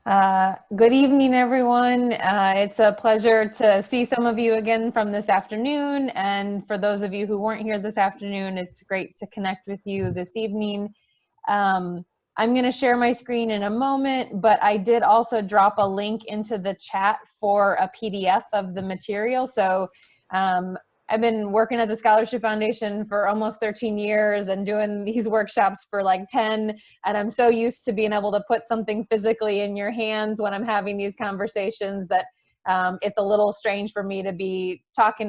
Good evening, everyone. It's a pleasure to see some of you again from this afternoon. And for those of you who weren't here this afternoon, it's great to connect with you this evening. I'm going to share my screen in a moment, but I did also drop a link into the chat for a PDF of the material. So I've been working at the Scholarship Foundation for almost 13 years and doing these workshops for like 10. And I'm so used to being able to put something physically in your hands when I'm having these conversations that it's a little strange for me to be talking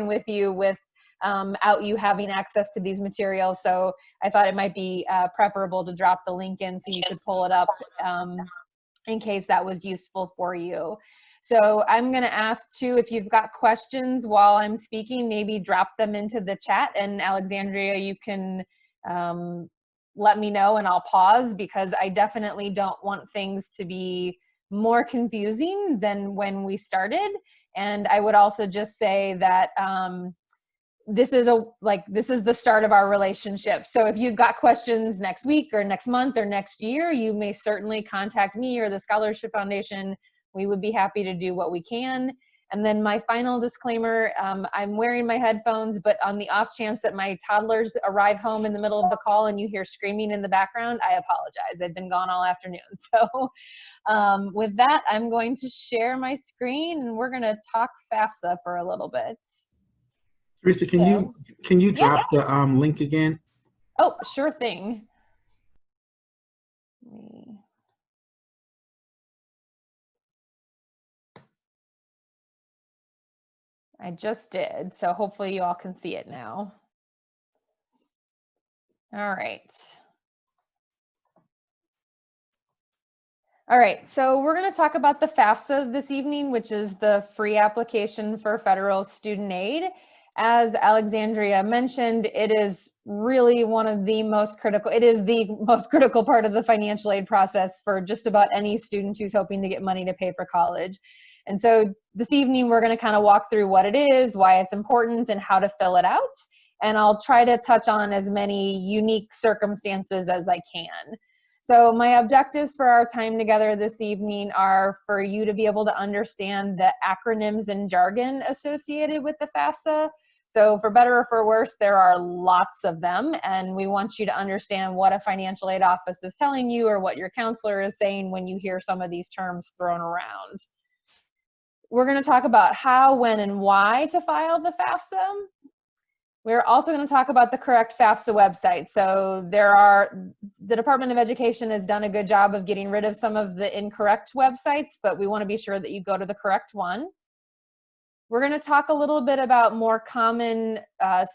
with you without you having access to these materials. So I thought it might be preferable to drop the link in so you could pull it up in case that was useful for you. So I'm going to ask too, if you've got questions while I'm speaking, maybe drop them into the chat, and Alexandria, you can let me know and I'll pause, because I definitely don't want things to be more confusing than when we started. And I would also just say that this is the start of our relationship. So if you've got questions next week or next month or next year, you may certainly contact me or the Scholarship Foundation. We would be happy to do what we can. And then my final disclaimer, I'm wearing my headphones, but on the off chance that my toddlers arrive home in the middle of the call and you hear screaming in the background, I apologize. They've been gone all afternoon. So with that, I'm going to share my screen and we're gonna talk FAFSA for a little bit. Teresa, can you drop the link again? Oh, sure thing. I just did, so hopefully you all can see it now. All right. All right, so we're going to talk about the FAFSA this evening, which is the free application for federal student aid. As Alexandria mentioned, it is really one of the most critical, it is the most critical part of the financial aid process for just about any student who's hoping to get money to pay for college. And so this evening, we're going to kind of walk through what it is, why it's important, and how to fill it out. And I'll try to touch on as many unique circumstances as I can. So my objectives for our time together this evening are for you to be able to understand the acronyms and jargon associated with the FAFSA. So for better or for worse, there are lots of them, and we want you to understand what a financial aid office is telling you or what your counselor is saying when you hear some of these terms thrown around. We're going to talk about how, when, and why to file the FAFSA. We're also going to talk about the correct FAFSA website. So the Department of Education has done a good job of getting rid of some of the incorrect websites, but we want to be sure that you go to the correct one. We're going to talk a little bit about more common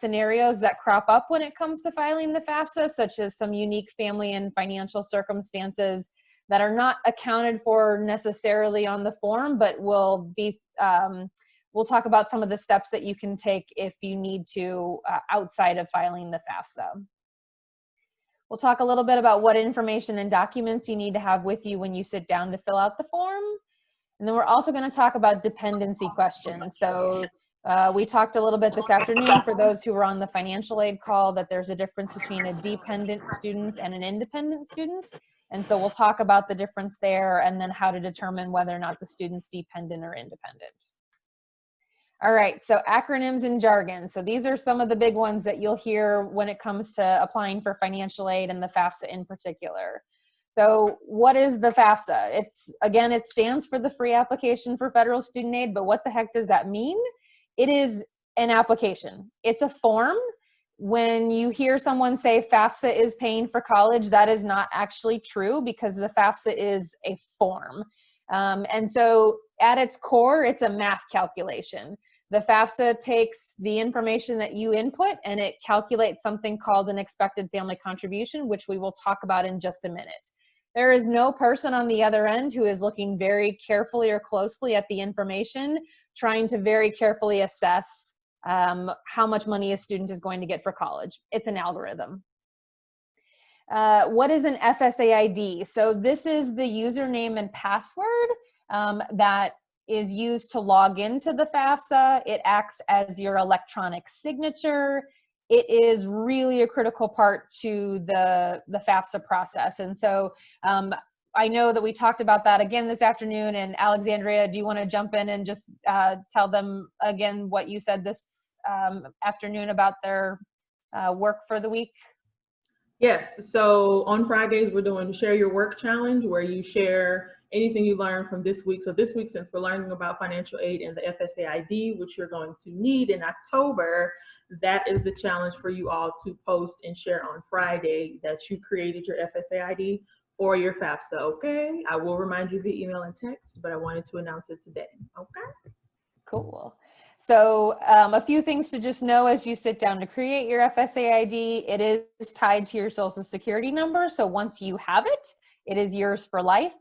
scenarios that crop up when it comes to filing the FAFSA, such as some unique family and financial circumstances that are not accounted for necessarily on the form, but will be, we'll talk about some of the steps that you can take if you need to outside of filing the FAFSA. We'll talk a little bit about what information and documents you need to have with you when you sit down to fill out the form. And then we're also going to talk about dependency questions. So we talked a little bit this afternoon for those who were on the financial aid call that there's a difference between a dependent student and an independent student. And so we'll talk about the difference there and then how to determine whether or not the student's dependent or independent. All right, so acronyms and jargon. So these are some of the big ones that you'll hear when it comes to applying for financial aid and the FAFSA in particular. So what is the FAFSA? Again, it stands for the Free Application for Federal Student Aid, but what the heck does that mean? It is an application. It's a form. When you hear someone say FAFSA is paying for college, that is not actually true, because the FAFSA is a form. And so at its core, it's a math calculation. The FAFSA takes the information that you input and it calculates something called an expected family contribution, which we will talk about in just a minute. There is no person on the other end who is looking very carefully or closely at the information, trying to very carefully assess how much money a student is going to get for college. It's an algorithm. What is an FSAID? So this is the username and password that is used to log into the FAFSA. It acts as your electronic signature. It is really a critical part to the FAFSA process. And so I know that we talked about that again this afternoon, and Alexandria, do you want to jump in and just tell them again what you said this afternoon about their work for the week? Yes, so on Fridays, we're doing Share Your Work Challenge, where you share anything you learned from this week. So this week, since we're learning about financial aid and the FSA ID, which you're going to need in October, that is the challenge for you all to post and share on Friday that you created your FSA ID for your FAFSA, okay? I will remind you via email and text, but I wanted to announce it today, okay? Cool. So a few things to just know as you sit down to create your FSA ID. It is tied to your social security number. So once you have it, it is yours for life.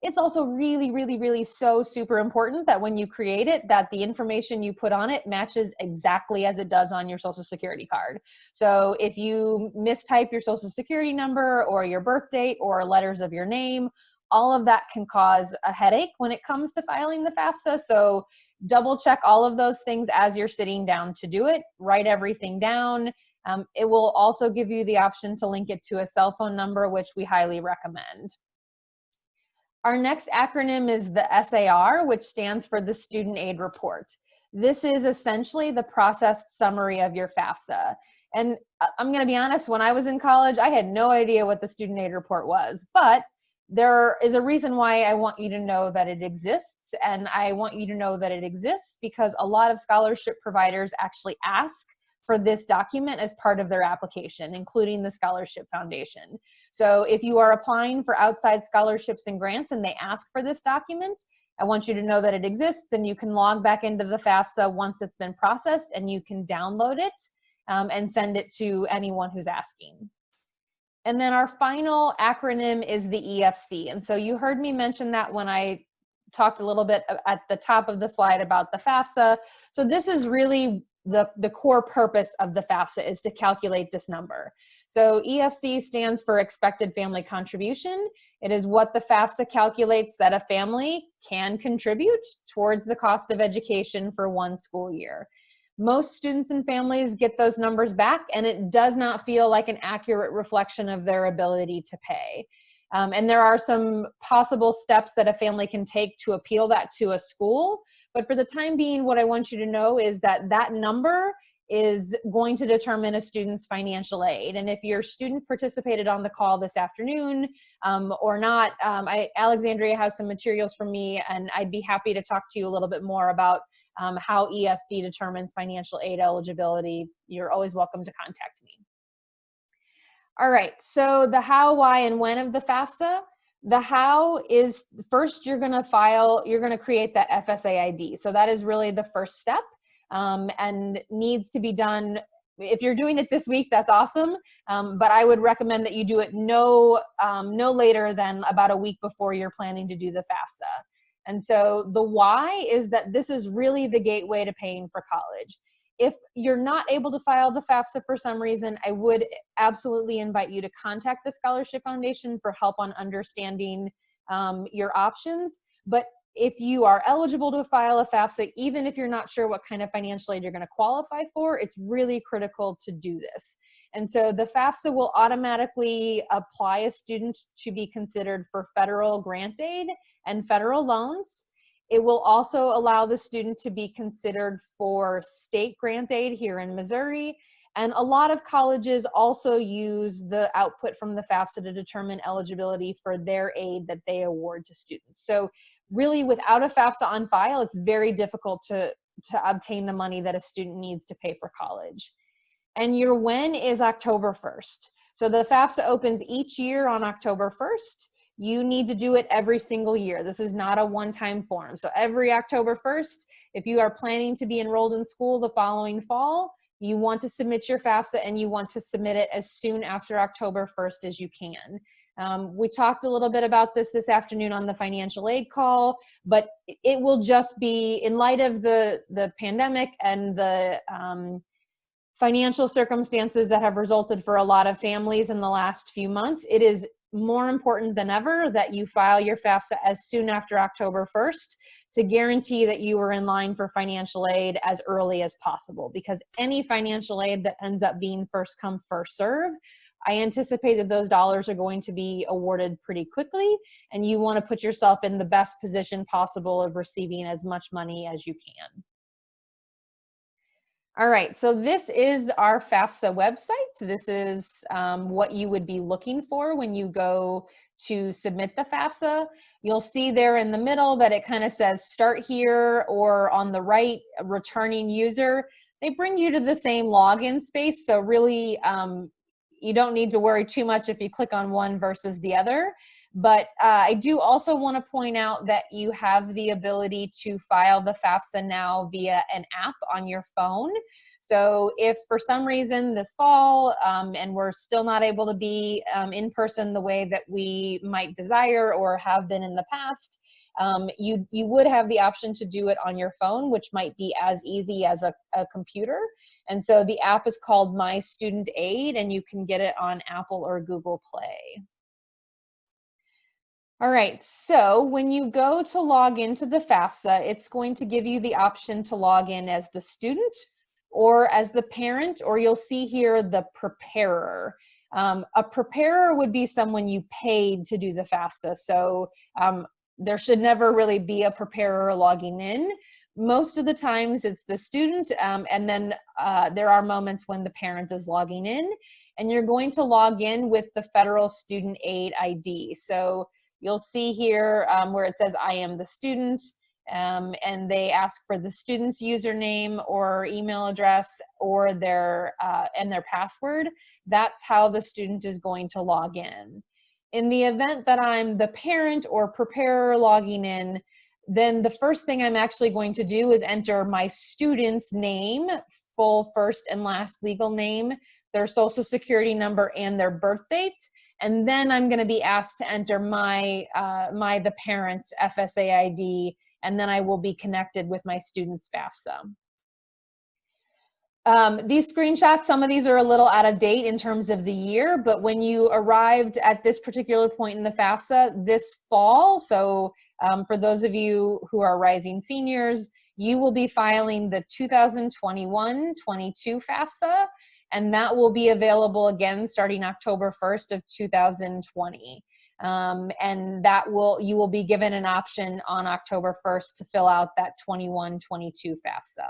It's also really, really, really so super important that when you create it, that the information you put on it matches exactly as it does on your social security card. So if you mistype your social security number or your birth date or letters of your name, all of that can cause a headache when it comes to filing the FAFSA. So double check all of those things as you're sitting down to do it. Write everything down. It will also give you the option to link it to a cell phone number, which we highly recommend. Our next acronym is the SAR, which stands for the Student Aid Report. This is essentially the processed summary of your FAFSA. And I'm going to be honest, when I was in college, I had no idea what the Student Aid Report was, but there is a reason why I want you to know that it exists, and I want you to know that it exists because a lot of scholarship providers actually ask for this document as part of their application, including the Scholarship Foundation. So if you are applying for outside scholarships and grants and they ask for this document, I want you to know that it exists, and you can log back into the FAFSA once it's been processed, and you can download it and send it to anyone who's asking. And then our final acronym is the EFC. And so you heard me mention that when I talked a little bit at the top of the slide about the FAFSA. So this is really the core purpose of the FAFSA, is to calculate this number. So EFC stands for Expected Family Contribution. It is what the FAFSA calculates that a family can contribute towards the cost of education for one school year. Most students and families get those numbers back, and it does not feel like an accurate reflection of their ability to pay. And there are some possible steps that a family can take to appeal that to a school. But for the time being, what I want you to know is that that number is going to determine a student's financial aid. And if your student participated on the call this afternoon or not, Alexandria has some materials for me, and I'd be happy to talk to you a little bit more about how EFC determines financial aid eligibility. You're always welcome to contact me. All right, so the how, why, and when of the FAFSA. The how is first you're going to create that FSA ID. So that is really the first step and needs to be done. If you're doing it this week, that's awesome. But I would recommend that you do it no later than about a week before you're planning to do the FAFSA. And so the why is that this is really the gateway to paying for college. If you're not able to file the FAFSA for some reason, I would absolutely invite you to contact the Scholarship Foundation for help on understanding your options. But if you are eligible to file a FAFSA, even if you're not sure what kind of financial aid you're going to qualify for, it's really critical to do this. And so the FAFSA will automatically apply a student to be considered for federal grant aid and federal loans. It will also allow the student to be considered for state grant aid here in Missouri. And a lot of colleges also use the output from the FAFSA to determine eligibility for their aid that they award to students. So really, without a FAFSA on file, it's very difficult to obtain the money that a student needs to pay for college. And your when is October 1st. So the FAFSA opens each year on October 1st. You need to do it every single year. This is not a one-time form. So every October 1st, if you are planning to be enrolled in school the following fall, you want to submit your FAFSA, and you want to submit it as soon after October 1st as you can. We talked a little bit about this afternoon on the financial aid call, but it will just be, in light of the pandemic and the financial circumstances that have resulted for a lot of families in the last few months, it is more important than ever that you file your FAFSA as soon after October 1st to guarantee that you are in line for financial aid as early as possible, because any financial aid that ends up being first come, first serve I anticipate that those dollars are going to be awarded pretty quickly, and you want to put yourself in the best position possible of receiving as much money as you can. All right, so this is our FAFSA website. This is what you would be looking for when you go to submit the FAFSA. You'll see there in the middle that it kind of says start here, or on the right, returning user. They bring you to the same login space, so really you don't need to worry too much if you click on one versus the other. But I do also want to point out that you have the ability to file the FAFSA now via an app on your phone. So if for some reason this fall and we're still not able to be in person the way that we might desire or have been in the past, you would have the option to do it on your phone, which might be as easy as a computer. And so the app is called My Student Aid, and you can get it on Apple or Google Play. All right, so when you go to log into the FAFSA, it's going to give you the option to log in as the student or as the parent, or you'll see here the preparer. A preparer would be someone you paid to do the FAFSA, so there should never really be a preparer logging in. Most of the times it's the student, and then there are moments when the parent is logging in, and you're going to log in with the Federal Student Aid ID. So you'll see here where it says I am the student, and they ask for the student's username or email address or their password. That's how the student is going to log in. In the event that I'm the parent or preparer logging in, then the first thing I'm actually going to do is enter my student's name, full first and last legal name, their social security number, and their birth date. And then I'm going to be asked to enter the parent's FSA ID, and then I will be connected with my student's FAFSA. These screenshots, some of these are a little out of date in terms of the year, but when you arrived at this particular point in the FAFSA this fall, so for those of you who are rising seniors, you will be filing the 2021-22 FAFSA, and that will be available again starting October 1st of 2020. And you will be given an option on October 1st to fill out that 21-22 FAFSA.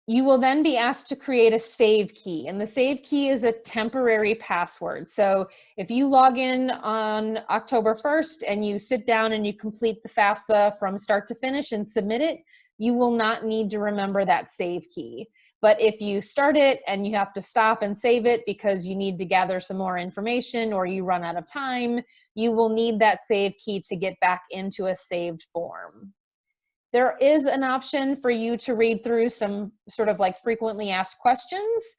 You will then be asked to create a save key, and the save key is a temporary password. So if you log in on October 1st and you sit down and you complete the FAFSA from start to finish and submit it, you will not need to remember that save key. But if you start it and you have to stop and save it because you need to gather some more information or you run out of time, you will need that save key to get back into a saved form. There is an option for you to read through some sort of like frequently asked questions.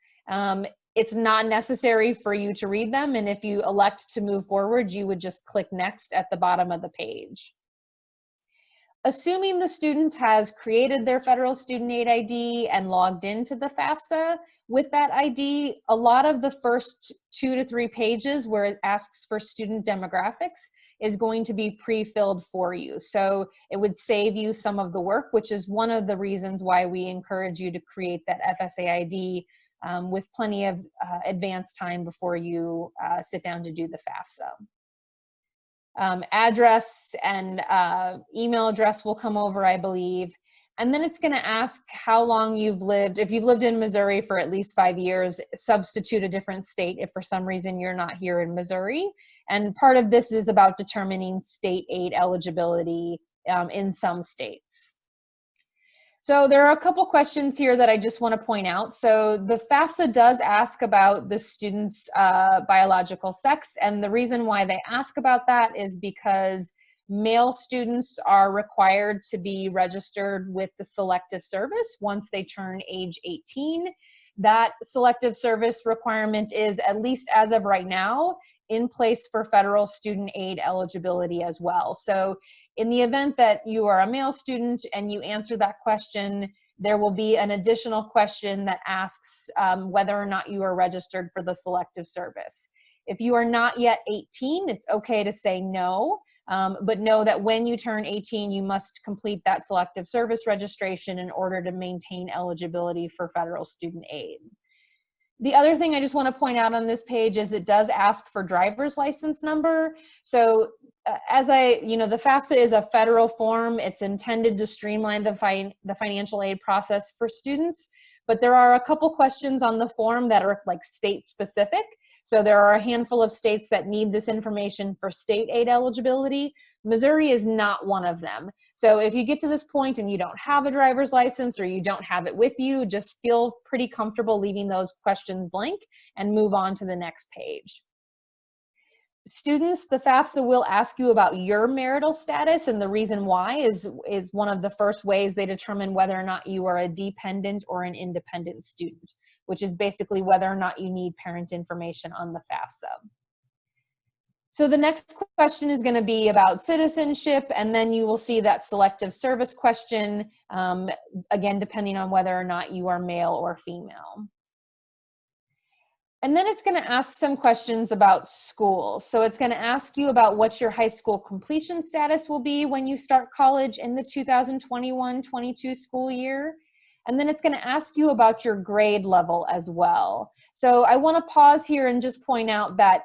It's not necessary for you to read them, and if you elect to move forward, you would just click next at the bottom of the page. Assuming the student has created their Federal Student Aid ID and logged into the FAFSA with that ID, a lot of the first 2 to 3 pages where it asks for student demographics is going to be pre-filled for you. So it would save you some of the work, which is one of the reasons why we encourage you to create that FSA ID with plenty of advance time before you sit down to do the FAFSA. Address and email address will come over, I believe. And then it's going to ask how long you've lived. If you've lived in Missouri for at least 5 years, substitute a different state if for some reason you're not here in Missouri. And part of this is about determining state aid eligibility in some states. So there are a couple questions here that I just want to point out. So the FAFSA does ask about the student's biological sex, and the reason why they ask about that is because male students are required to be registered with the Selective Service once they turn age 18. That Selective Service requirement is, at least as of right now, in place for federal student aid eligibility as well. So in the event that you are a male student and you answer that question, there will be an additional question that asks whether or not you are registered for the Selective Service. If you are not yet 18, it's okay to say no, but know that when you turn 18, you must complete that Selective Service registration in order to maintain eligibility for federal student aid. The other thing I just want to point out on this page is it does ask for driver's license number. So the FAFSA is a federal form. It's intended to streamline the financial aid process for students, but there are a couple questions on the form that are like state specific. So there are a handful of states that need this information for state aid eligibility. Missouri is not one of them. So if you get to this point and you don't have a driver's license or you don't have it with you, just feel pretty comfortable leaving those questions blank and move on to the next page. Students, the FAFSA will ask you about your marital status, and the reason why is one of the first ways they determine whether or not you are a dependent or an independent student, which is basically whether or not you need parent information on the FAFSA. So the next question is going to be about citizenship, and then you will see that selective service question, again, depending on whether or not you are male or female. And then it's going to ask some questions about school. So it's going to ask you about what your high school completion status will be when you start college in the 2021-22 school year. And then it's going to ask you about your grade level as well. So I want to pause here and just point out that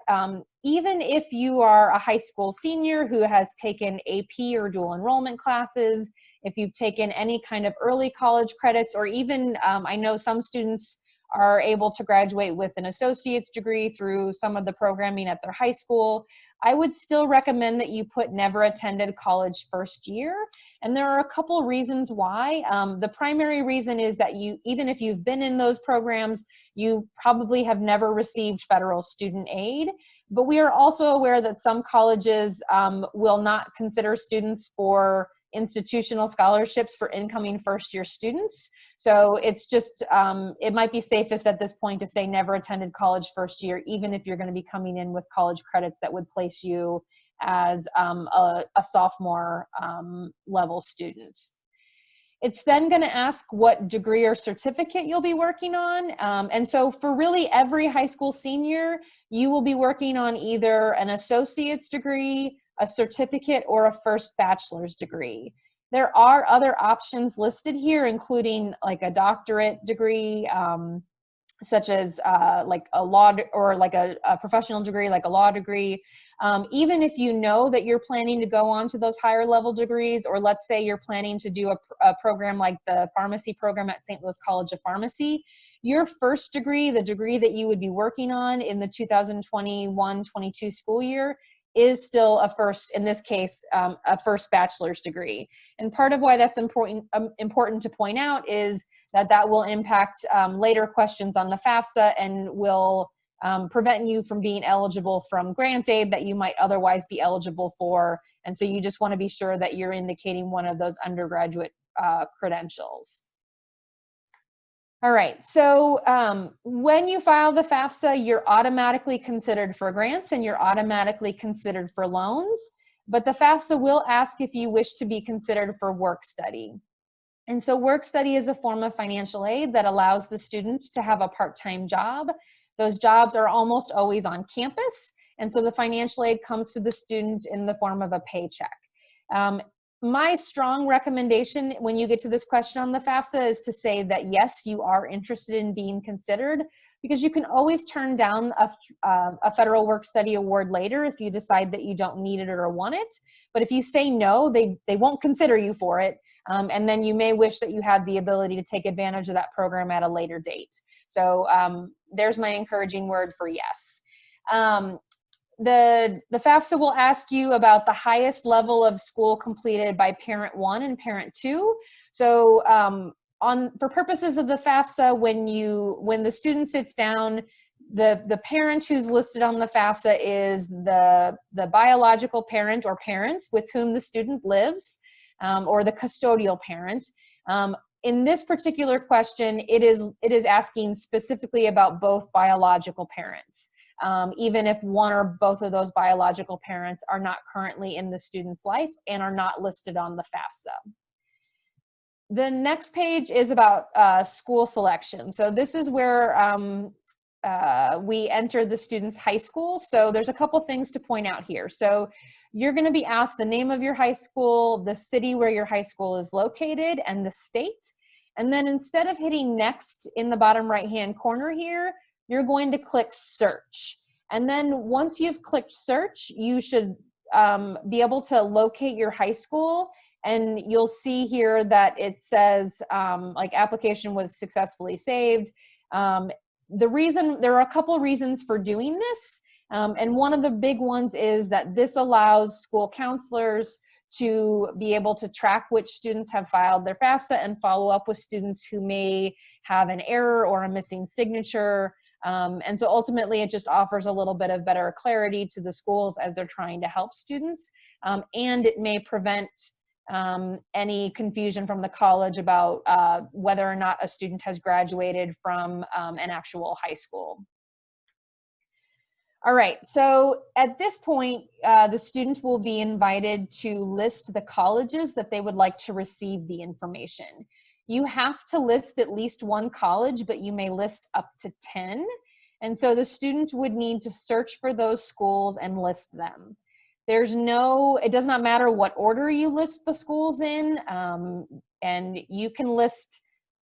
even if you are a high school senior who has taken AP or dual enrollment classes, if you've taken any kind of early college credits, or even I know some students are able to graduate with an associate's degree through some of the programming at their high school, I would still recommend that you put never attended college first year. And there are a couple reasons why. The primary reason is that even if you've been in those programs, you probably have never received federal student aid. But we are also aware that some colleges will not consider students for institutional scholarships for incoming first-year students. So it's just, it might be safest at this point to say never attended college first year, even if you're going to be coming in with college credits that would place you as a sophomore level student. It's then going to ask what degree or certificate you'll be working on. And so for really every high school senior, you will be working on either an associate's degree, a certificate, or a first bachelor's degree. There are other options listed here, including like a doctorate degree, such as like a law or like a professional degree, like a law degree. Even if you know that you're planning to go on to those higher level degrees, or let's say you're planning to do a program like the pharmacy program at St. Louis College of Pharmacy, your first degree, the degree that you would be working on in the 2021-22 school year, is still a first, in this case, a first bachelor's degree. And part of why that's important to point out is that will impact later questions on the FAFSA and will prevent you from being eligible from grant aid that you might otherwise be eligible for. And so you just want to be sure that you're indicating one of those undergraduate credentials. All right, so when you file the FAFSA, you're automatically considered for grants and you're automatically considered for loans, but the FAFSA will ask if you wish to be considered for work study. And so work study is a form of financial aid that allows the student to have a part-time job. Those jobs are almost always on campus, and so the financial aid comes to the student in the form of a paycheck. My strong recommendation when you get to this question on the FAFSA is to say that yes, you are interested in being considered, because you can always turn down a federal work study award later if you decide that you don't need it or want it. But if you say no, they won't consider you for it. And then you may wish that you had the ability to take advantage of that program at a later date. So there's my encouraging word for yes. The FAFSA will ask you about the highest level of school completed by parent 1 and parent 2. So for purposes of the FAFSA, when the student sits down, the parent who's listed on the FAFSA is the biological parent or parents with whom the student lives, or the custodial parent. In this particular question, it is asking specifically about both biological parents. Even if one or both of those biological parents are not currently in the student's life and are not listed on the FAFSA. The next page is about school selection. So this is where we enter the student's high school. So there's a couple things to point out here. So you're going to be asked the name of your high school, the city where your high school is located, and the state. And then instead of hitting next in the bottom right-hand corner here, you're going to click search. And then once you've clicked search, you should be able to locate your high school, and you'll see here that it says like application was successfully saved. There are a couple of reasons for doing this. And one of the big ones is that this allows school counselors to be able to track which students have filed their FAFSA and follow up with students who may have an error or a missing signature. And so ultimately it just offers a little bit of better clarity to the schools as they're trying to help students. And it may prevent any confusion from the college about whether or not a student has graduated from an actual high school. All right, so at this point, the student will be invited to list the colleges that they would like to receive the information. You have to list at least one college, but you may list up to 10. And so the student would need to search for those schools and list them. It does not matter what order you list the schools in, and you can list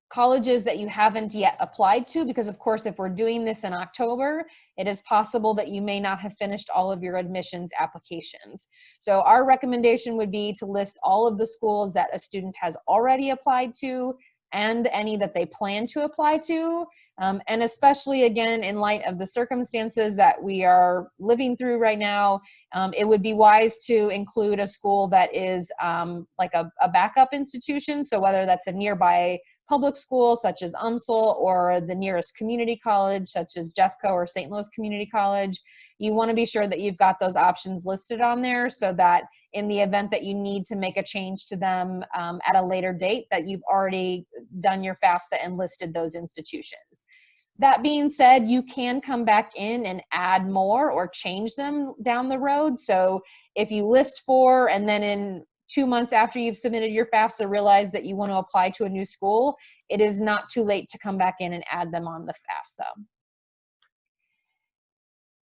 colleges that you haven't yet applied to, because of course, if we're doing this in October, it is possible that you may not have finished all of your admissions applications. So our recommendation would be to list all of the schools that a student has already applied to and any that they plan to apply to. And especially again, in light of the circumstances that we are living through right now, it would be wise to include a school that is like a backup institution. So whether that's a nearby public school such as UMSL or the nearest community college such as Jeffco or St. Louis Community College, you want to be sure that you've got those options listed on there so that in the event that you need to make a change to them at a later date, that you've already done your FAFSA and listed those institutions. That being said, you can come back in and add more or change them down the road. So if you list 4 and then in 2 months after you've submitted your FAFSA realize that you want to apply to a new school, it is not too late to come back in and add them on the FAFSA.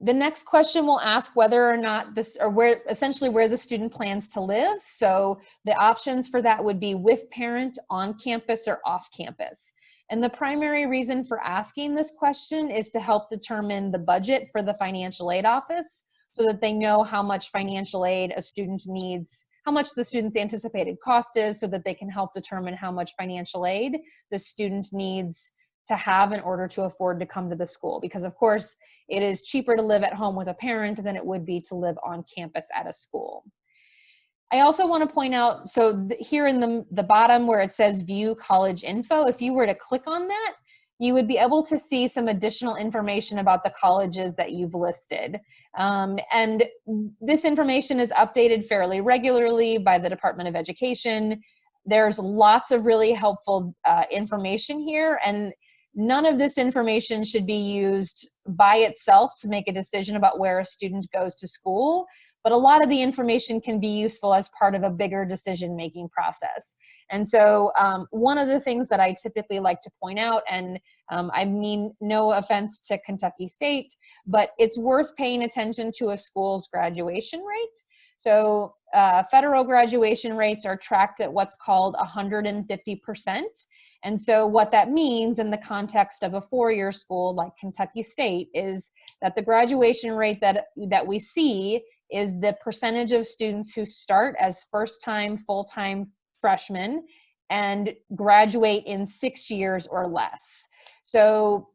The next question will ask whether or not essentially where the student plans to live. So the options for that would be with parent, on campus, or off campus. And the primary reason for asking this question is to help determine the budget for the financial aid office so that they know how much financial aid a student needs, how much the student's anticipated cost is, so that they can help determine how much financial aid the student needs to have in order to afford to come to the school. Because of course, it is cheaper to live at home with a parent than it would be to live on campus at a school. I also want to point out, so here in the bottom where it says view college info, if you were to click on that, you would be able to see some additional information about the colleges that you've listed. And this information is updated fairly regularly by the Department of Education. There's lots of really helpful information here, and none of this information should be used by itself to make a decision about where a student goes to school. But a lot of the information can be useful as part of a bigger decision-making process. And so one of the things that I typically like to point out, and I mean no offense to Kentucky State, but it's worth paying attention to a school's graduation rate. So federal graduation rates are tracked at what's called 150%. And so what that means in the context of a four-year school like Kentucky State is that the graduation rate that we see is the percentage of students who start as first-time, full-time freshmen and graduate in 6 years or less. So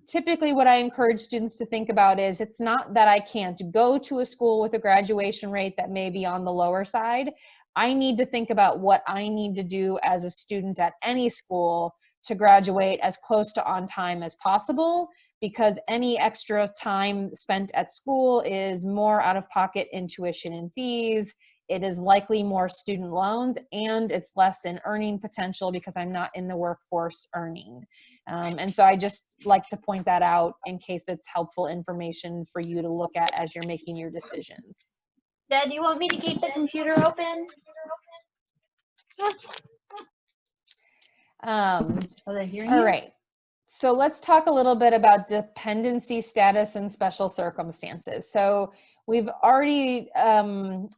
typically what I encourage students to think about is it's not that I can't go to a school with a graduation rate that may be on the lower side. I need to think about what I need to do as a student at any school to graduate as close to on time as possible, because any extra time spent at school is more out of pocket in tuition and fees. It is likely more student loans, and it's less in earning potential because I'm not in the workforce earning. And so I just like to point that out in case it's helpful information for you to look at as you're making your decisions. Dad, do you want me to keep the computer open? All right. So let's talk a little bit about dependency status and special circumstances. So we've already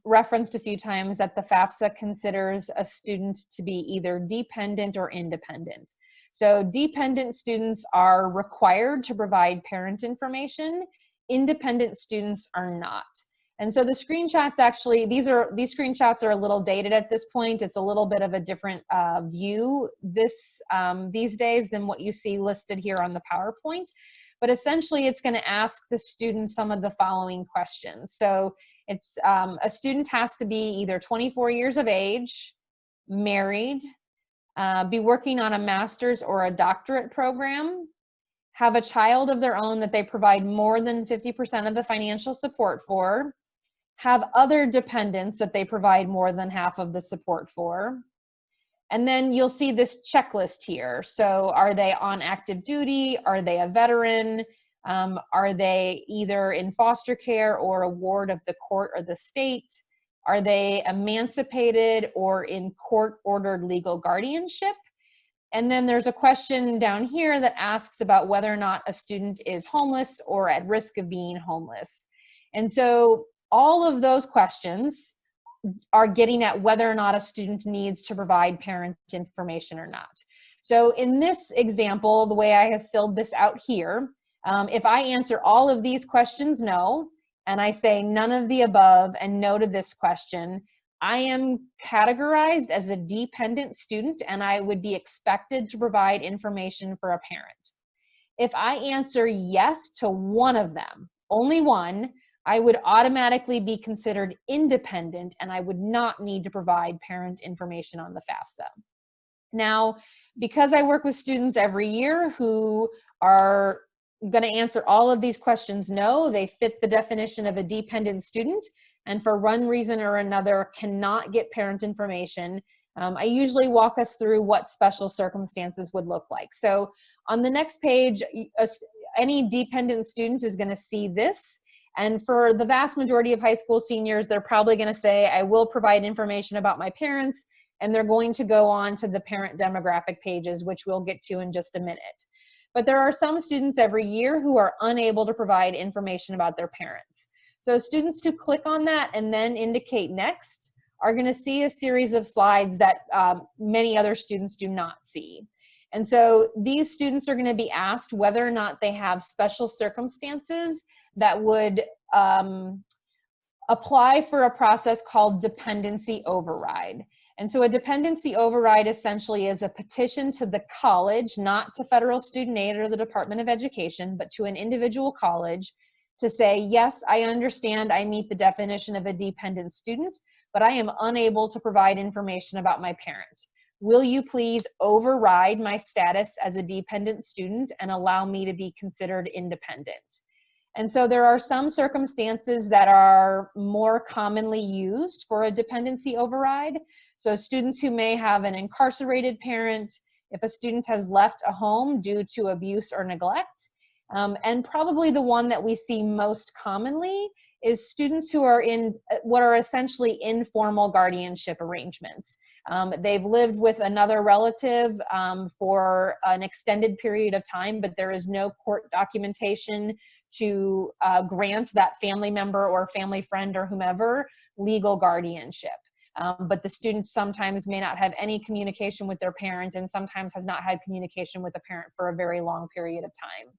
referenced a few times that the FAFSA considers a student to be either dependent or independent. So dependent students are required to provide parent information. Independent students are not. And so the screenshots actually, these screenshots are a little dated at this point. It's a little bit of a different view these days than what you see listed here on the PowerPoint. But essentially, it's going to ask the student some of the following questions. So it's a student has to be either 24 years of age, married, be working on a master's or a doctorate program, have a child of their own that they provide more than 50% of the financial support for, have other dependents that they provide more than half of the support for. And then you'll see this checklist here. So are they on active duty? Are they a veteran? Are they either in foster care or a ward of the court or the state? Are they emancipated or in court-ordered legal guardianship? And then there's a question down here that asks about whether or not a student is homeless or at risk of being homeless. And so all of those questions are getting at whether or not a student needs to provide parent information or not. So in this example, the way I have filled this out here, if I answer all of these questions no, and I say none of the above and no to this question, I am categorized as a dependent student and I would be expected to provide information for a parent. If I answer yes to one of them, only one, I would automatically be considered independent and I would not need to provide parent information on the FAFSA. Now, because I work with students every year who are going to answer all of these questions no, they fit the definition of a dependent student, and for one reason or another cannot get parent information, I usually walk us through what special circumstances would look like. So on the next page, any dependent student is going to see this. And for the vast majority of high school seniors, they're probably going to say, I will provide information about my parents, and they're going to go on to the parent demographic pages, which we'll get to in just a minute. But there are some students every year who are unable to provide information about their parents. So students who click on that and then indicate next are going to see a series of slides that many other students do not see. And so these students are going to be asked whether or not they have special circumstances that would apply for a process called dependency override. And so a dependency override essentially is a petition to the college, not to federal student aid or the Department of Education, but to an individual college to say, yes, I understand I meet the definition of a dependent student, but I am unable to provide information about my parent. Will you please override my status as a dependent student and allow me to be considered independent? And so there are some circumstances that are more commonly used for a dependency override. So students who may have an incarcerated parent, if a student has left a home due to abuse or neglect, and probably the one that we see most commonly is students who are in what are essentially informal guardianship arrangements. They've lived with another relative for an extended period of time, but there is no court documentation to grant that family member or family friend or whomever legal guardianship. But the student sometimes may not have any communication with their parent and sometimes has not had communication with a parent for a very long period of time.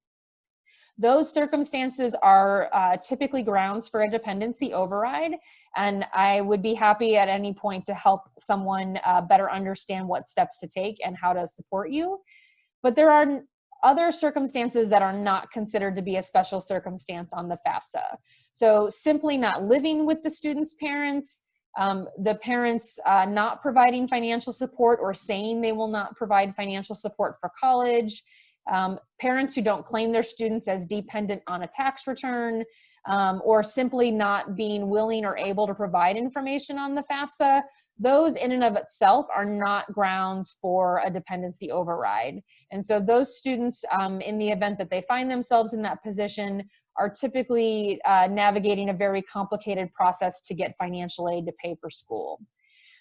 Those circumstances are typically grounds for a dependency override, and I would be happy at any point to help someone better understand what steps to take and how to support you. But there are other circumstances that are not considered to be a special circumstance on the FAFSA. So simply not living with the student's parents, the parents not providing financial support or saying they will not provide financial support for college, parents who don't claim their students as dependent on a tax return, or simply not being willing or able to provide information on the FAFSA, those in and of itself are not grounds for a dependency override. And so those students, in the event that they find themselves in that position, are typically navigating a very complicated process to get financial aid to pay for school.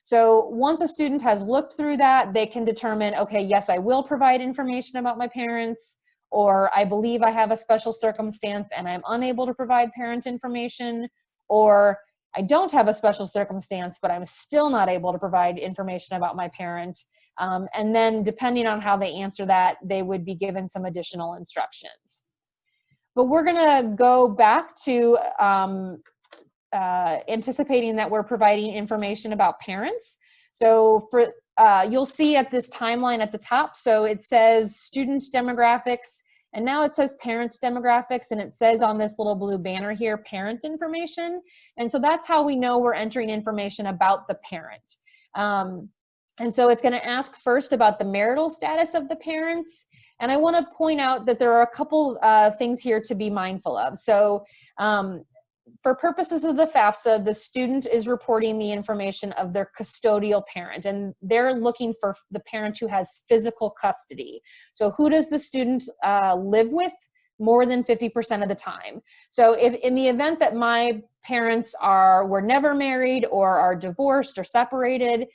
So once a student has looked through that, they can determine, okay, yes, I will provide information about my parents, or I believe I have a special circumstance and I'm unable to provide parent information, or I don't have a special circumstance, but I'm still not able to provide information about my parent. And then depending on how they answer that, they would be given some additional instructions. But we're gonna go back to anticipating that we're providing information about parents. So for you'll see at this timeline at the top, so it says student demographics, and now it says parent demographics, and it says on this little blue banner here, parent information. And so that's how we know we're entering information about the parent. And so it's gonna ask first about the marital status of the parents. And I wanna point out that there are a couple things here to be mindful of. So for purposes of the FAFSA, the student is reporting the information of their custodial parent, and they're looking for the parent who has physical custody. So who does the student live with more than 50% of the time? So if in the event that my parents were never married or are divorced or separated,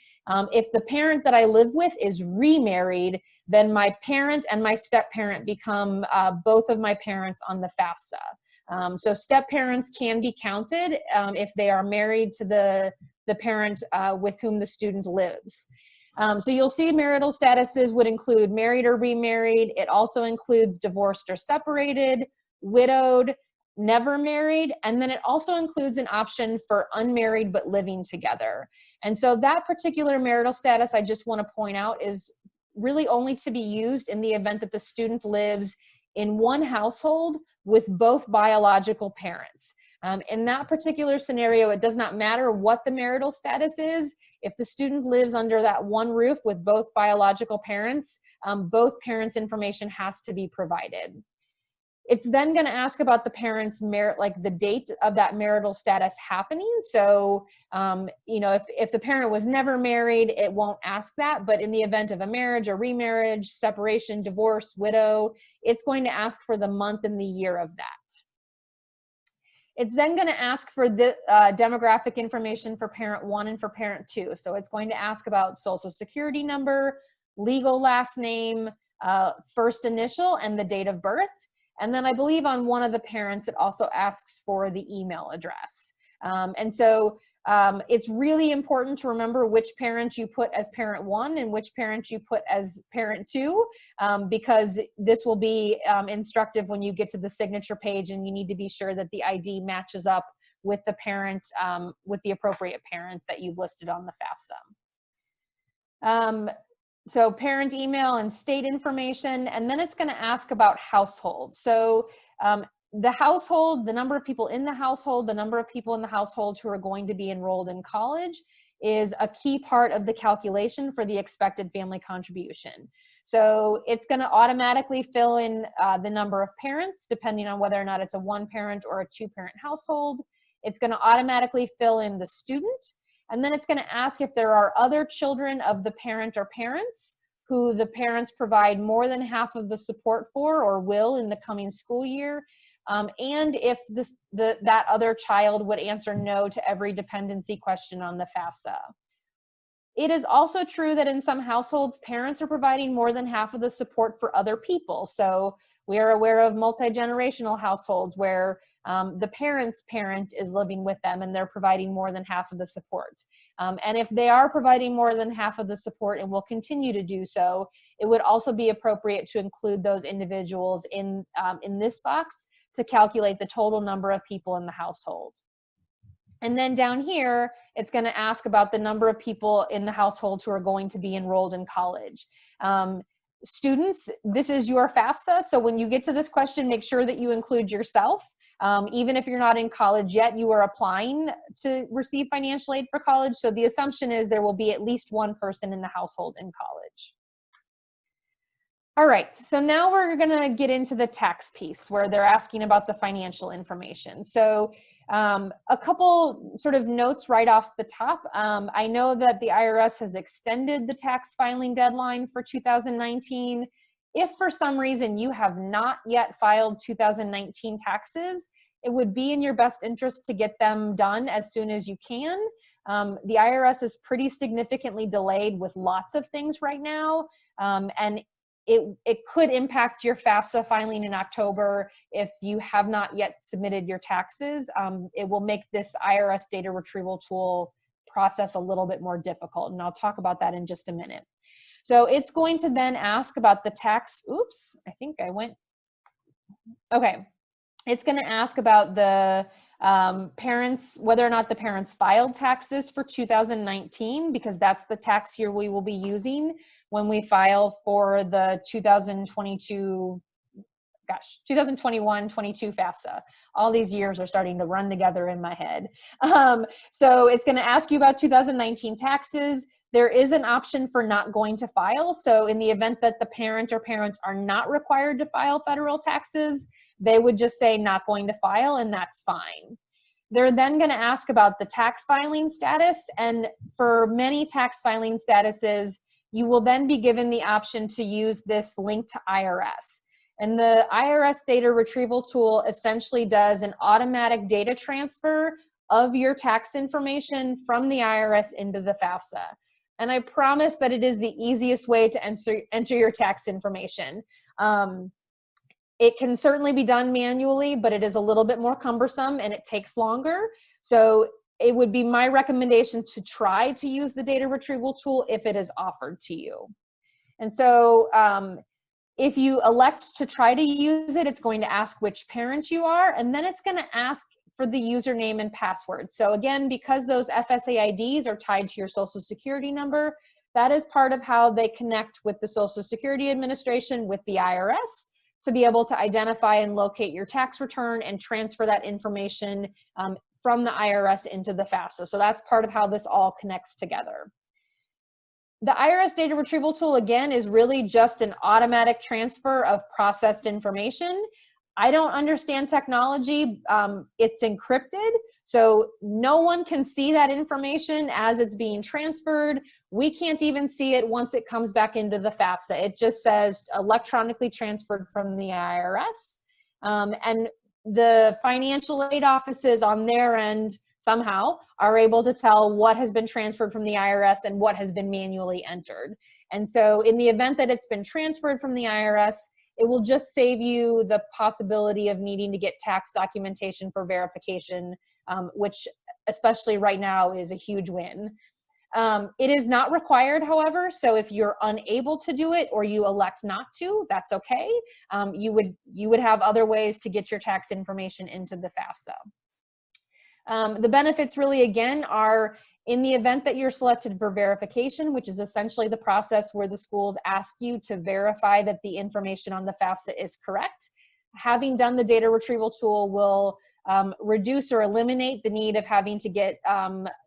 if the parent that I live with is remarried, then my parent and my step-parent become both of my parents on the FAFSA. So step-parents can be counted if they are married to the parent with whom the student lives. So you'll see marital statuses would include married or remarried. It also includes divorced or separated, widowed, never married, and then it also includes an option for unmarried but living together. And so that particular marital status, I just want to point out, is really only to be used in the event that the student lives in one household with both biological parents. In that particular scenario, it does not matter what the marital status is. If the student lives under that one roof with both biological parents, both parents' information has to be provided. It's then going to ask about the parents' like the date of that marital status happening. So, you know, if the parent was never married, it won't ask that. But in the event of a marriage, a remarriage, separation, divorce, widow, it's going to ask for the month and the year of that. It's then going to ask for the demographic information for parent 1 and for parent 2. So it's going to ask about social security number, legal last name, first initial, and the date of birth. And then I believe on one of the parents, it also asks for the email address. And so it's really important to remember which parent you put as parent 1 and which parent you put as parent 2, because this will be instructive when you get to the signature page and you need to be sure that the ID matches up with the parent, with the appropriate parent that you've listed on the FAFSA. So parent email and state information, and then it's going to ask about household. So the household, the number of people in the household, the number of people in the household who are going to be enrolled in college is a key part of the calculation for the expected family contribution. So it's going to automatically fill in the number of parents, depending on whether or not it's a 1-parent or a 2-parent household. It's going to automatically fill in the student. And then it's going to ask if there are other children of the parent or parents who the parents provide more than half of the support for or will in the coming school year, and if that other child would answer no to every dependency question on the FAFSA. It is also true that in some households, parents are providing more than half of the support for other people. So we are aware of multi-generational households where the parent's parent is living with them and they're providing more than half of the support. And if they are providing more than half of the support and will continue to do so, it would also be appropriate to include those individuals in this box to calculate the total number of people in the household. And then down here, it's going to ask about the number of people in the household who are going to be enrolled in college. Students, this is your FAFSA, so when you get to this question, make sure that you include yourself. Even if you're not in college yet, you are applying to receive financial aid for college, so the assumption is there will be at least one person in the household in college. All right, so now we're gonna get into the tax piece where they're asking about the financial information. So a couple sort of notes right off the top. I know that the IRS has extended the tax filing deadline for 2019. If for some reason you have not yet filed 2019 taxes, it would be in your best interest to get them done as soon as you can. The IRS is pretty significantly delayed with lots of things right now, and it could impact your FAFSA filing in October if you have not yet submitted your taxes. It will make this IRS data retrieval tool process a little bit more difficult, and I'll talk about that in just a minute. So it's going to then ask about the tax, oops, I think I went, okay. It's going to ask about the parents, whether or not the parents filed taxes for 2019, because that's the tax year we will be using when we file for the 2021-22 FAFSA. All these years are starting to run together in my head. So it's going to ask you about 2019 taxes. There is an option for not going to file. So in the event that the parent or parents are not required to file federal taxes, they would just say not going to file, and that's fine. They're then going to ask about the tax filing status, and for many tax filing statuses, you will then be given the option to use this link to IRS. And the IRS data retrieval tool essentially does an automatic data transfer of your tax information from the IRS into the FAFSA. And I promise that it is the easiest way to enter your tax information. It can certainly be done manually, but it is a little bit more cumbersome and it takes longer. So it would be my recommendation to try to use the data retrieval tool if it is offered to you. And so if you elect to try to use it, it's going to ask which parent you are, and then it's going to ask for the username and password. So again, because those FSA IDs are tied to your Social Security number, that is part of how they connect with the Social Security Administration, with the IRS, to be able to identify and locate your tax return and transfer that information from the IRS into the FAFSA. So that's part of how this all connects together. The IRS data retrieval tool, again, is really just an automatic transfer of processed information. I don't understand technology. It's encrypted, so no one can see that information as it's being transferred. We can't even see it once it comes back into the FAFSA. It just says electronically transferred from the IRS. And the financial aid offices on their end somehow are able to tell what has been transferred from the IRS and what has been manually entered. And so in the event that it's been transferred from the IRS, it will just save you the possibility of needing to get tax documentation for verification, which especially right now is a huge win. It is not required, however, so if you're unable to do it or you elect not to, that's okay. You would have other ways to get your tax information into the FAFSA. The benefits really, again, are in the event that you're selected for verification, which is essentially the process where the schools ask you to verify that the information on the FAFSA is correct. Having done the data retrieval tool will reduce or eliminate the need of having to get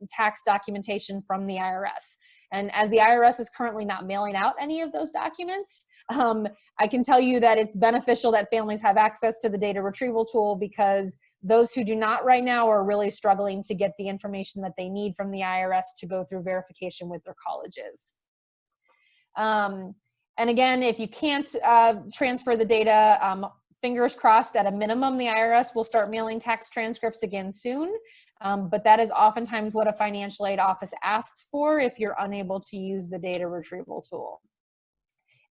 tax documentation from the IRS. And as the IRS is currently not mailing out any of those documents, I can tell you that it's beneficial that families have access to the data retrieval tool, because those who do not right now are really struggling to get the information that they need from the IRS to go through verification with their colleges. And again, if you can't transfer the data, fingers crossed, at a minimum, the IRS will start mailing tax transcripts again soon. But that is oftentimes what a financial aid office asks for if you're unable to use the data retrieval tool.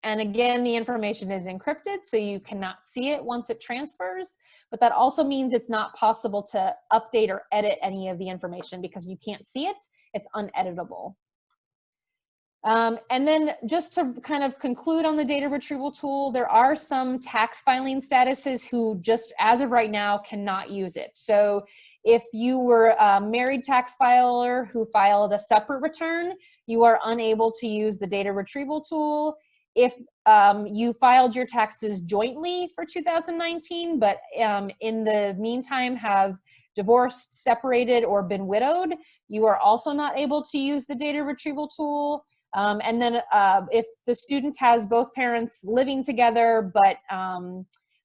And again, the information is encrypted, so you cannot see it once it transfers, but that also means it's not possible to update or edit any of the information because you can't see it. It's uneditable. And then just to kind of conclude on the data retrieval tool, there are some tax filing statuses who just as of right now cannot use it. So if you were a married tax filer who filed a separate return, you are unable to use the data retrieval tool. If you filed your taxes jointly for 2019, but in the meantime have divorced, separated, or been widowed, you are also not able to use the data retrieval tool. And then if the student has both parents living together, but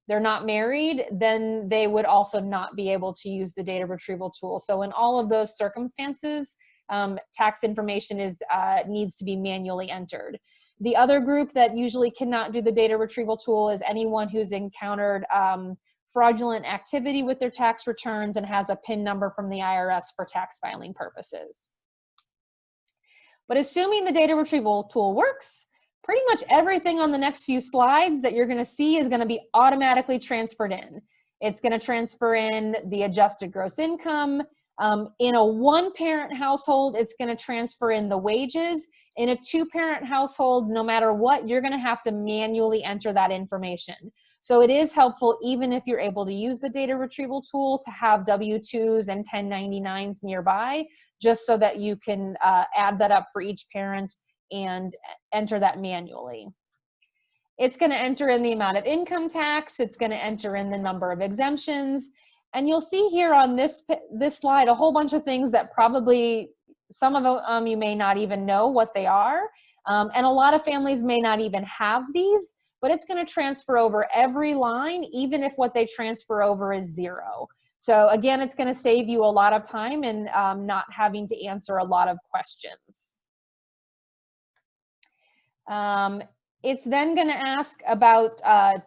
they're not married, then they would also not be able to use the data retrieval tool. So in all of those circumstances, tax information needs to be manually entered. The other group that usually cannot do the data retrieval tool is anyone who's encountered fraudulent activity with their tax returns and has a PIN number from the IRS for tax filing purposes. But assuming the data retrieval tool works, pretty much everything on the next few slides that you're going to see is going to be automatically transferred in. It's going to transfer in the adjusted gross income, In a one-parent household, it's going to transfer in the wages. In a two-parent household, no matter what, you're going to have to manually enter that information. So it is helpful, even if you're able to use the data retrieval tool, to have W-2s and 1099s nearby, just so that you can add that up for each parent and enter that manually. It's going to enter in the amount of income tax. It's going to enter in the number of exemptions. And you'll see here on this slide a whole bunch of things that probably some of them you may not even know what they are. And a lot of families may not even have these, but it's going to transfer over every line, even if what they transfer over is zero. So again, it's going to save you a lot of time and not having to answer a lot of questions. It's then going to ask about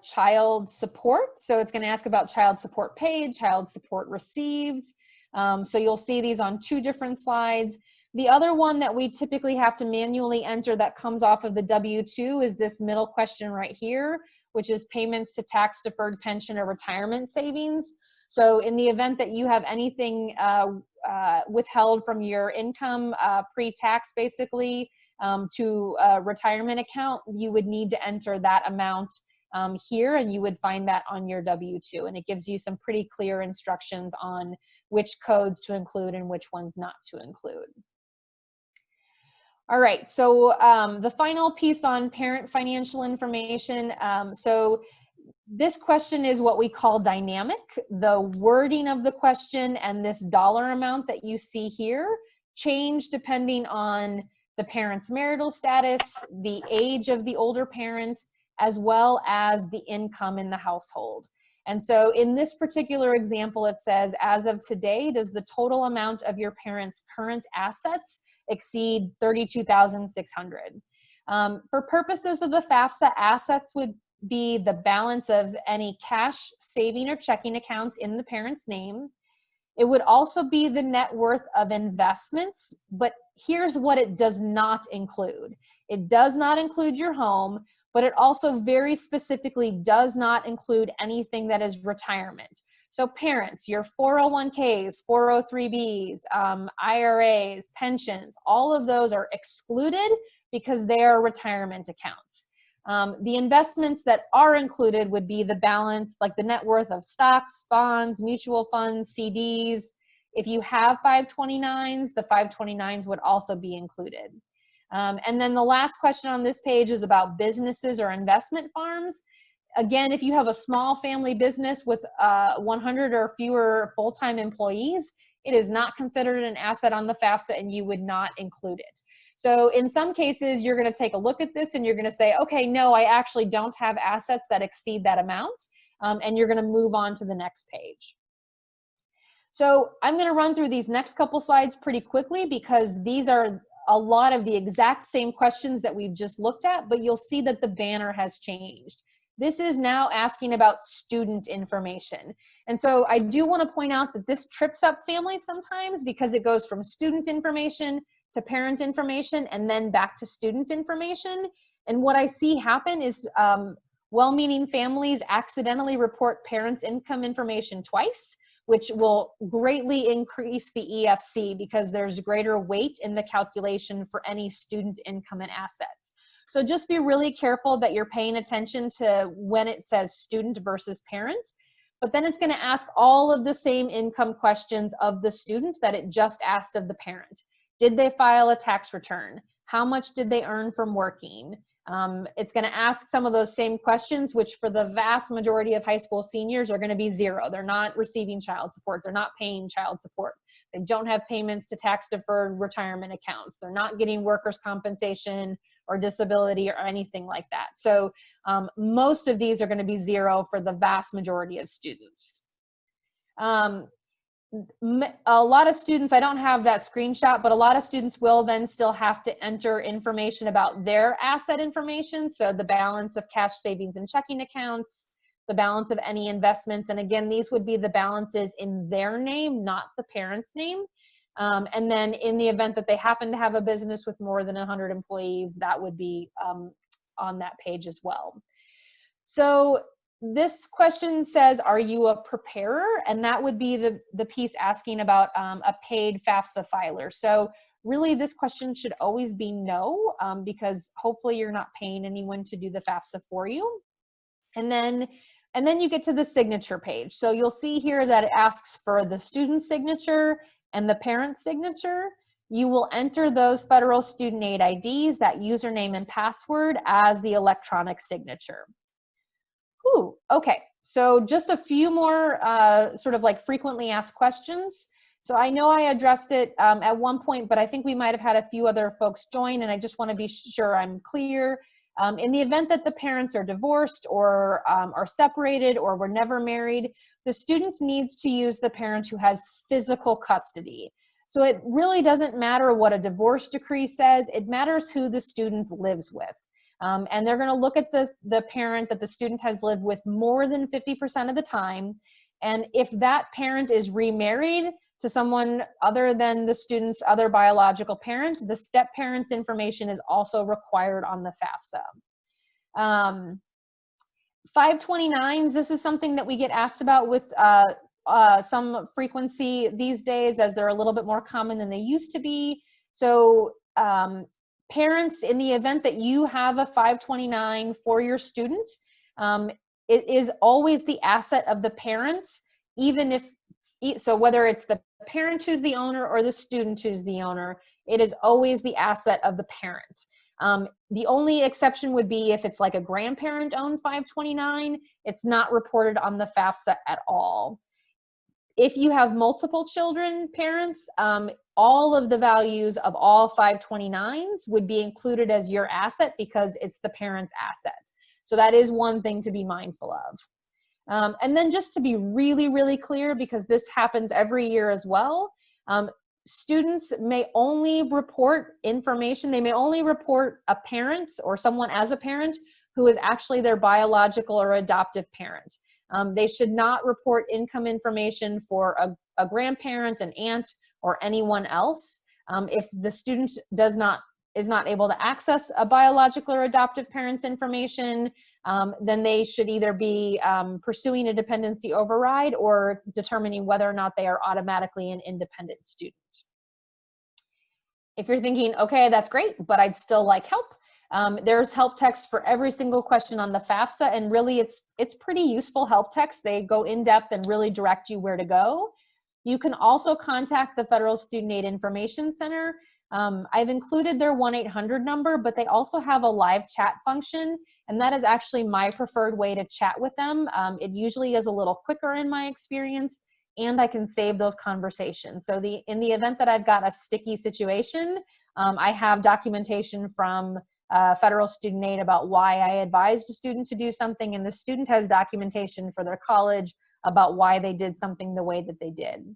child support. So it's going to ask about child support paid, child support received. So you'll see these on two different slides. The other one that we typically have to manually enter that comes off of the W-2 is this middle question right here, which is payments to tax deferred pension or retirement savings. So in the event that you have anything withheld from your income pre-tax, basically, to a retirement account, you would need to enter that amount here, and you would find that on your W-2. And it gives you some pretty clear instructions on which codes to include and which ones not to include. All right, so the final piece on parent financial information. So this question is what we call dynamic. The wording of the question and this dollar amount that you see here change depending on the parent's marital status, the age of the older parent, as well as the income in the household. And so in this particular example, it says, as of today, does the total amount of your parent's current assets exceed $32,600? For purposes of the FAFSA, assets would be the balance of any cash, saving, or checking accounts in the parent's name. It would also be the net worth of investments, but here's what it does not include. It does not include your home, but it also very specifically does not include anything that is retirement. So parents, your 401ks, 403bs, IRAs, pensions, all of those are excluded because they are retirement accounts. The investments that are included would be the balance, like the net worth of stocks, bonds, mutual funds, CDs. If you have 529s, the 529s would also be included. And then the last question on this page is about businesses or investment farms. Again, if you have a small family business with 100 or fewer full-time employees, it is not considered an asset on the FAFSA and you would not include it. So in some cases, you're going to take a look at this and you're going to say, okay, no, I actually don't have assets that exceed that amount. And you're going to move on to the next page. So I'm going to run through these next couple slides pretty quickly because these are a lot of the exact same questions that we've just looked at, but you'll see that the banner has changed. This is now asking about student information. And so I do want to point out that this trips up families sometimes because it goes from student information to parent information and then back to student information. And what I see happen is well-meaning families accidentally report parents' income information twice, which will greatly increase the EFC because there's greater weight in the calculation for any student income and assets. So just be really careful that you're paying attention to when it says student versus parent, but then it's going to ask all of the same income questions of the student that it just asked of the parent. Did they file a tax return? How much did they earn from working? It's going to ask some of those same questions, which for the vast majority of high school seniors are going to be zero. They're not receiving child support. They're not paying child support. They don't have payments to tax deferred retirement accounts. They're not getting workers' compensation or disability or anything like that. So most of these are going to be zero for the vast majority of students. A lot of students, I don't have that screenshot, but a lot of students will then still have to enter information about their asset information. So the balance of cash, savings, and checking accounts, the balance of any investments. And again, these would be the balances in their name, not the parent's name. And then in the event that they happen to have a business with more than 100 employees, that would be on that page as well. So this question says, are you a preparer? And that would be the piece asking about a paid FAFSA filer. So really this question should always be no, because hopefully you're not paying anyone to do the FAFSA for you. And then you get to the signature page. So you'll see here that it asks for the student signature and the parent signature. You will enter those federal student aid IDs, that username and password, as the electronic signature. Ooh, okay, so just a few more sort of like frequently asked questions. So I know I addressed it at one point, but I think we might have had a few other folks join, and I just want to be sure I'm clear. In the event that the parents are divorced or are separated or were never married, the student needs to use the parent who has physical custody. So it really doesn't matter what a divorce decree says, it matters who the student lives with. And they're going to look at the parent that the student has lived with more than 50% of the time. And if that parent is remarried to someone other than the student's other biological parent, the step parent's information is also required on the FAFSA. 529s, this is something that we get asked about with some frequency these days, as they're a little bit more common than they used to be. So parents, in the event that you have a 529 for your student, it is always the asset of the parent, even if, so whether it's the parent who's the owner or the student who's the owner, it is always the asset of the parent. The only exception would be if it's like a grandparent owned 529, it's not reported on the FAFSA at all. If you have multiple children, parents, all of the values of all 529s would be included as your asset because it's the parent's asset. So that is one thing to be mindful of. And then just to be really, really clear, because this happens every year as well, students may only report information, they may only report a parent or someone as a parent who is actually their biological or adoptive parent. They should not report income information for a grandparent, an aunt, or anyone else. If the student is not able to access a biological or adoptive parent's information, then they should either be pursuing a dependency override or determining whether or not they are automatically an independent student. If you're thinking, okay, that's great, but I'd still like help, there's help text for every single question on the FAFSA, and really it's pretty useful help text. They go in depth and really direct you where to go. You can also contact the Federal Student Aid Information Center. I've included their 1-800 number, but they also have a live chat function, and that is actually my preferred way to chat with them. It usually is a little quicker in my experience, and I can save those conversations. So in the event that I've got a sticky situation, I have documentation from Federal Student Aid about why I advised a student to do something, and the student has documentation for their college about why they did something the way that they did.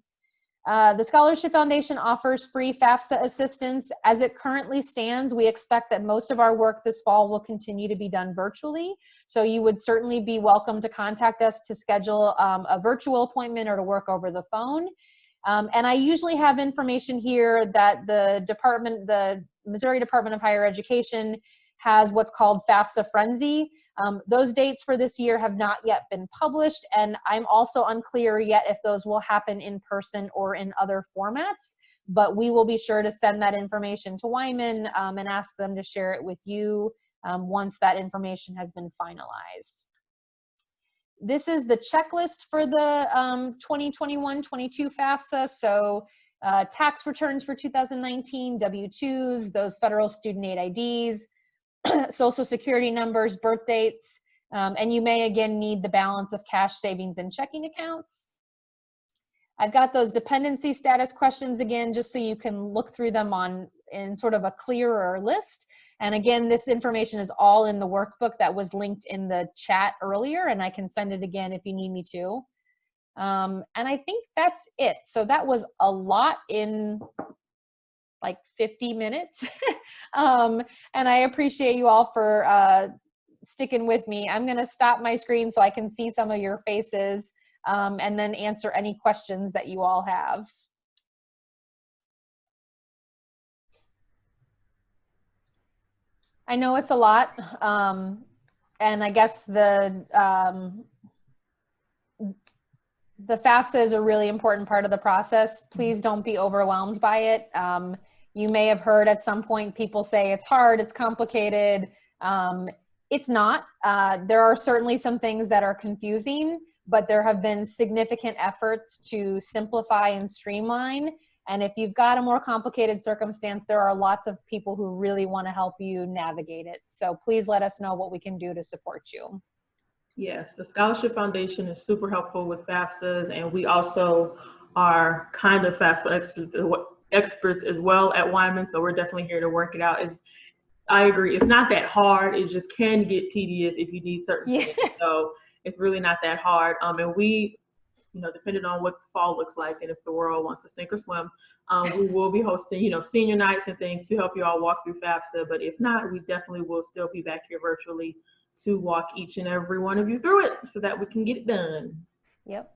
The Scholarship Foundation offers free FAFSA assistance. As it currently stands, we expect that most of our work this fall will continue to be done virtually. So you would certainly be welcome to contact us to schedule a virtual appointment or to work over the phone. And I usually have information here that the Missouri Department of Higher Education has what's called FAFSA Frenzy. Those dates for this year have not yet been published, and I'm also unclear yet if those will happen in person or in other formats, but we will be sure to send that information to Wyman and ask them to share it with you once that information has been finalized. This is the checklist for the 2021-22 FAFSA. So tax returns for 2019, W-2s, those federal student aid IDs, social security numbers, birth dates, and you may again need the balance of cash, savings, and checking accounts. I've got those dependency status questions again, just so you can look through them in sort of a clearer list. And again, this information is all in the workbook that was linked in the chat earlier, and I can send it again if you need me to. And I think that's it. So that was a lot in like 50 minutes. And I appreciate you all for sticking with me. I'm gonna stop my screen so I can see some of your faces and then answer any questions that you all have. I know it's a lot. And I guess the the FAFSA is a really important part of the process. Please don't be overwhelmed by it. You may have heard at some point people say it's hard, it's complicated. It's not. There are certainly some things that are confusing, but there have been significant efforts to simplify and streamline. And if you've got a more complicated circumstance, there are lots of people who really want to help you navigate it. So please let us know what we can do to support you. Yes, the Scholarship Foundation is super helpful with FAFSAs, and we also are kind of FAFSA experts as well at Wyman, so we're definitely here to work it out. I agree, it's not that hard, it just can get tedious if you need certain things, so it's really not that hard. And we, depending on what the fall looks like and if the world wants to sink or swim, we will be hosting, senior nights and things to help you all walk through FAFSA, but if not, we definitely will still be back here virtually to walk each and every one of you through it so that we can get it done. Yep.